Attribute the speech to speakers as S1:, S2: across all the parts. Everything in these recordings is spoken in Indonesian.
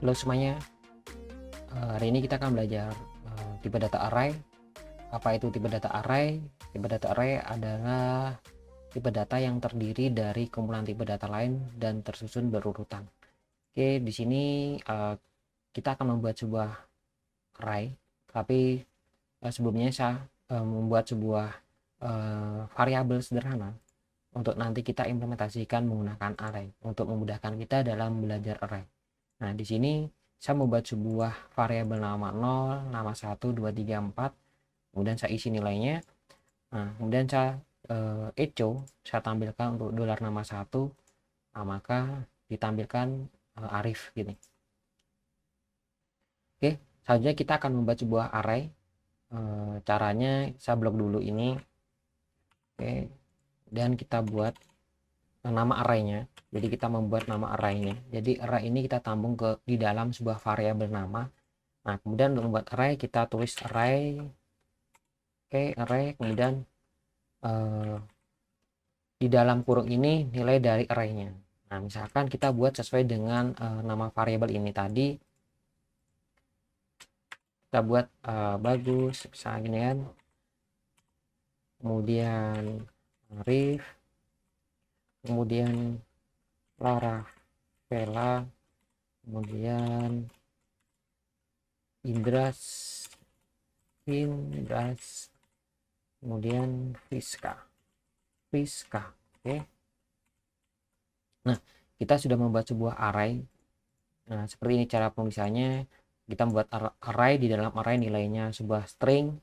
S1: Halo semuanya, hari ini kita akan belajar tipe data array. Apa itu tipe data array? Tipe data array adalah tipe data yang terdiri dari kumpulan tipe data lain dan tersusun berurutan. Oke, di sini kita akan membuat sebuah array, tapi sebelumnya saya membuat sebuah variabel sederhana untuk nanti kita implementasikan menggunakan array untuk memudahkan kita dalam belajar array. Nah, di sini saya membuat sebuah variabel nama 0, nama 1, 2, 3, 4. Kemudian saya isi nilainya. Nah, kemudian saya echo, saya tampilkan untuk dolar nama 1. Nah, maka ditampilkan Arif gini. Oke, selanjutnya kita akan membuat sebuah array. Caranya saya blok dulu ini. Oke, dan kita buat nama arraynya. Jadi kita membuat nama arraynya. Jadi array ini kita tampung di dalam sebuah variabel nama. Nah, kemudian untuk membuat array kita tulis array. Oke, array, kemudian di dalam kurung ini nilai dari arraynya. Nah, misalkan kita buat sesuai dengan nama variabel ini tadi. Kita buat bagus, misalnya gini kan. Kemudian Arif, kemudian Lara, Vela, kemudian Indras, kemudian Friska. Oke. Nah, kita sudah membuat sebuah array. Nah, seperti ini cara penulisannya. Kita membuat array, di dalam array nilainya sebuah string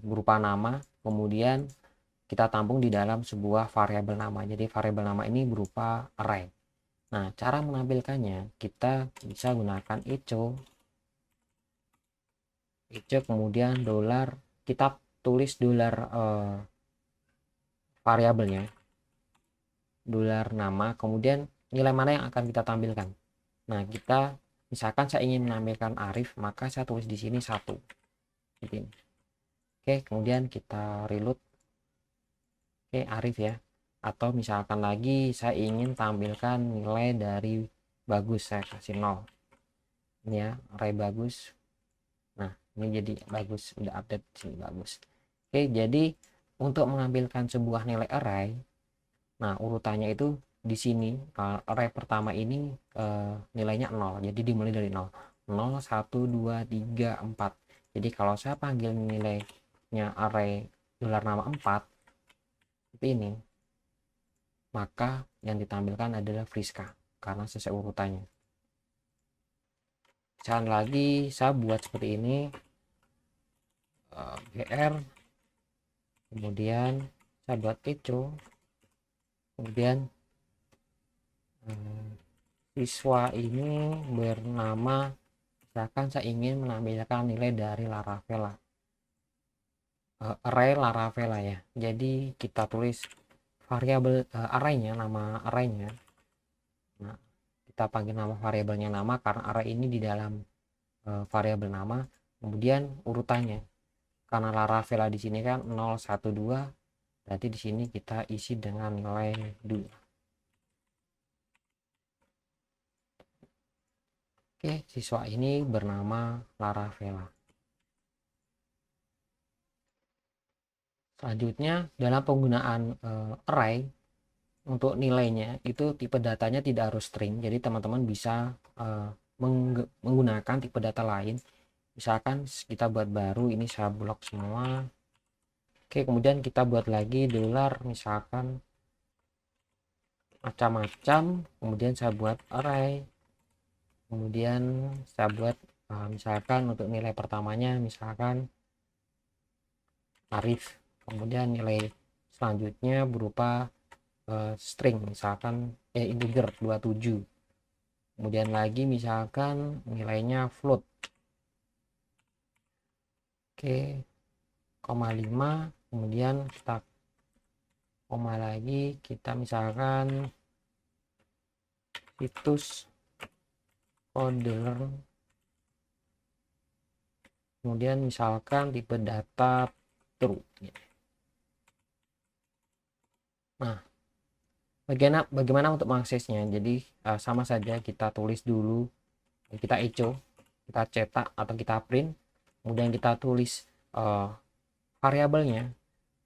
S1: berupa nama, kemudian kita tampung di dalam sebuah variabel nama. Jadi variabel nama ini berupa array. Nah, cara menampilkannya kita bisa gunakan echo, kemudian dolar, kita tulis dolar variabelnya, dolar nama, kemudian nilai mana yang akan kita tampilkan. Nah, kita misalkan saya ingin menampilkan Arif, maka saya tulis di sini 1. Oke, kemudian kita reload. Oke, Arif ya. Atau misalkan lagi saya ingin tampilkan nilai dari bagus, saya kasih 0. Ini ya, array bagus. Nah, ini jadi bagus, udah update sini bagus. Oke, jadi untuk mengambilkan sebuah nilai array, nah urutannya itu di sini. Array pertama ini nilainya 0, jadi dimulai dari 0. 0, 1, 2, 3, 4. Jadi kalau saya panggil nilainya array dolar nama 4 seperti ini, maka yang ditampilkan adalah Friska karena sesuai urutannya. Misalkan lagi saya buat seperti ini, gr, kemudian saya buat echo, kemudian siswa ini bernama, misalkan saya ingin menampilkan nilai dari Laravel, array Laravel ya. Jadi kita tulis variabel arraynya, nama arraynya. Nah, kita panggil nama variabelnya nama karena array ini di dalam variabel nama. Kemudian urutannya, karena Laravel di sini kan 0, 1, 2, berarti di sini kita isi dengan nilai 2. Oke, siswa ini bernama Laravela. Selanjutnya dalam penggunaan array, untuk nilainya itu tipe datanya tidak harus string. Jadi teman-teman bisa menggunakan tipe data lain. Misalkan kita buat baru, ini saya blok semua. Oke, kemudian kita buat lagi dolar, misalkan macam-macam. Kemudian saya buat array. Kemudian saya buat misalkan untuk nilai pertamanya misalkan Arif. Kemudian nilai selanjutnya berupa string, misalkan integer 27. Kemudian lagi misalkan nilainya float. Oke, 0,5. Kemudian kita koma lagi, kita misalkan situs order, kemudian misalkan tipe data true. Nah, Bagaimana untuk mengaksesnya? Jadi sama saja, kita tulis dulu, kita echo, kita cetak atau kita print, kemudian kita tulis variabelnya.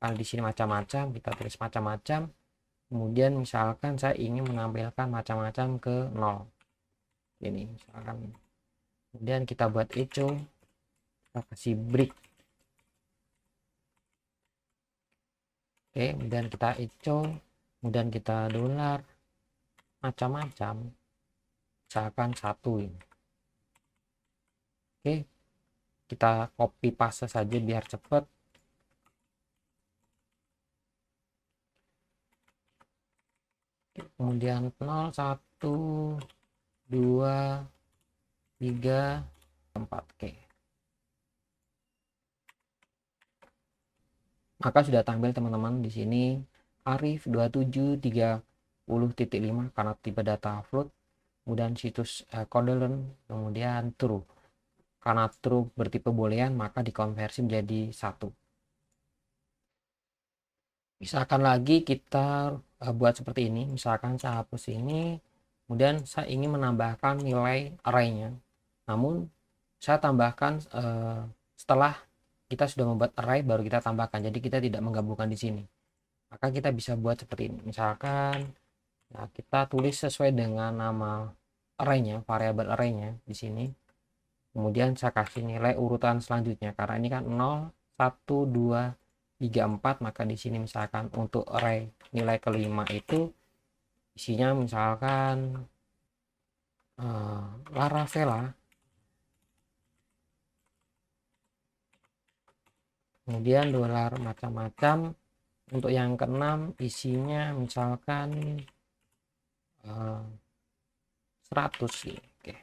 S1: Di sini macam-macam, kita tulis macam-macam, kemudian misalkan saya ingin menampilkan macam-macam ke 0 ini misalkan, kemudian kita buat echo, kita kasih break. Oke, kemudian kita echo, kemudian kita dolar macam-macam, misalkan 1 ini. Oke, kita copy paste saja biar cepat. Kemudian 0, 1, 2, 3, 4. Oke, maka sudah tampil teman-teman di sini Arif 2730.5 karena tipe data float, kemudian situs Codelon, kemudian true. Karena true bertipe boolean maka dikonversi menjadi 1. Misalkan lagi kita buat seperti ini, misalkan saya hapus ini, kemudian saya ingin menambahkan nilai array-nya, namun saya tambahkan setelah kita sudah membuat array baru kita tambahkan, jadi kita tidak menggabungkan di sini. Maka kita bisa buat seperti ini, misalkan nah, kita tulis sesuai dengan nama array-nya, variabel array-nya di sini, kemudian saya kasih nilai urutan selanjutnya karena ini kan 0, 1, 2, 3, 4, maka di sini misalkan untuk array nilai kelima itu isinya misalkan Laravel, kemudian dolar macam-macam. Untuk yang keenam isinya misalkan 100 gitu.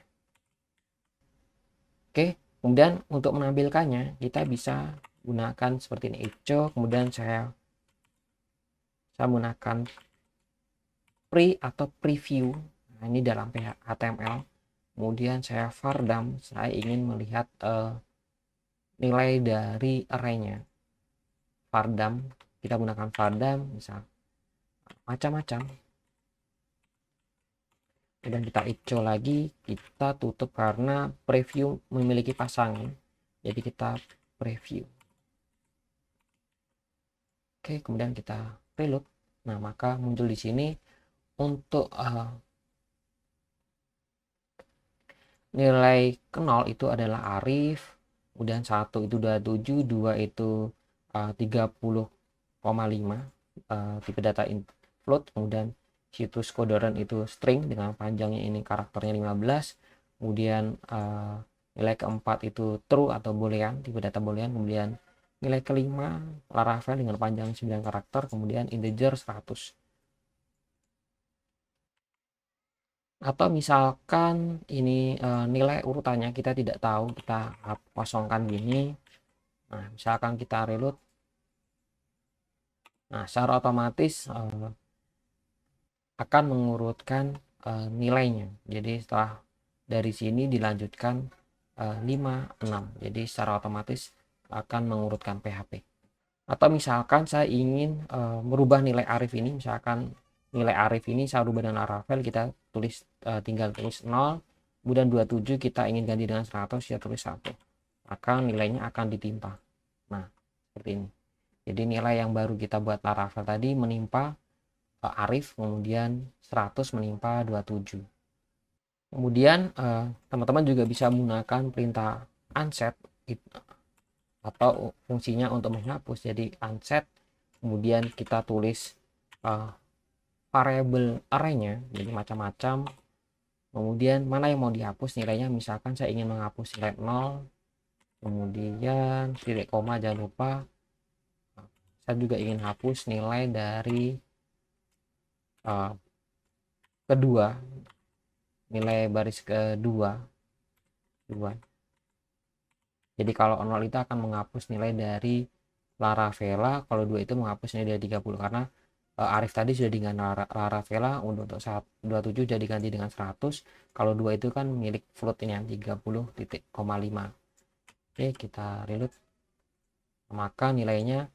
S1: Oke, kemudian untuk menampilkannya kita bisa gunakan seperti ini, echo, kemudian saya menggunakan pre atau preview. Nah, ini dalam HTML. Kemudian saya vardam, saya ingin melihat nilai dari array-nya. Vardam, kita gunakan vardam misal macam-macam. Kemudian kita echo lagi, kita tutup karena preview memiliki pasangan. Jadi kita preview. Oke, kemudian kita reload. Nah, maka muncul di sini untuk nilai ke 0 itu adalah Arif, kemudian 1 itu 27, 2 itu 30,5 tipe data float, kemudian situs Codelon itu string dengan panjangnya ini karakternya 15, kemudian nilai keempat itu true atau boolean, tipe data boolean, kemudian nilai kelima Laravel dengan panjang 9 karakter, kemudian integer 100. Atau misalkan ini nilai urutannya kita tidak tahu, kita kosongkan gini. Nah, misalkan kita reload, nah secara otomatis akan mengurutkan nilainya. Jadi setelah dari sini dilanjutkan 5, 6. Jadi secara otomatis akan mengurutkan PHP. Atau misalkan saya ingin merubah nilai Arif ini, misalkan nilai Arif ini saya rubah dengan Laravel, kita tulis tinggal tulis 0, kemudian 27 kita ingin ganti dengan 100, ya tulis 1, maka nilainya akan ditimpa. Nah, seperti ini. Jadi nilai yang baru kita buat Laravel tadi menimpa Arif, kemudian 100 menimpa 27. Kemudian teman-teman juga bisa menggunakan perintah unset atau fungsinya untuk menghapus. Jadi unset, kemudian kita tulis variabel array-nya, jadi macam-macam, kemudian mana yang mau dihapus nilainya, misalkan saya ingin menghapus nilai 0, kemudian titik koma jangan lupa, saya juga ingin hapus nilai dari kedua, nilai baris kedua. Jadi kalau 0 itu akan menghapus nilai dari Laravel, kalau 2 itu menghapus nilai dari 30 karena Arif tadi sudah dengan Laravel, untuk saat 27 jadi ganti dengan 100, kalau 2 itu kan milik float ini yang 30,5. Oke, kita reload, maka nilainya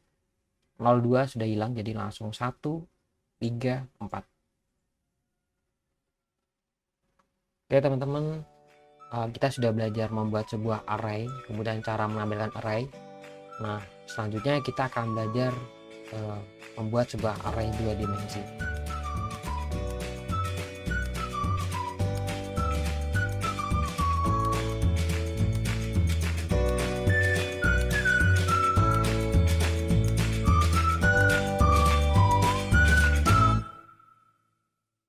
S1: 02 sudah hilang, jadi langsung 1, 3, 4. Oke teman-teman, kita sudah belajar membuat sebuah array, kemudian cara mengambilkan array. Nah, selanjutnya kita akan belajar membuat sebuah array 2 dimensi.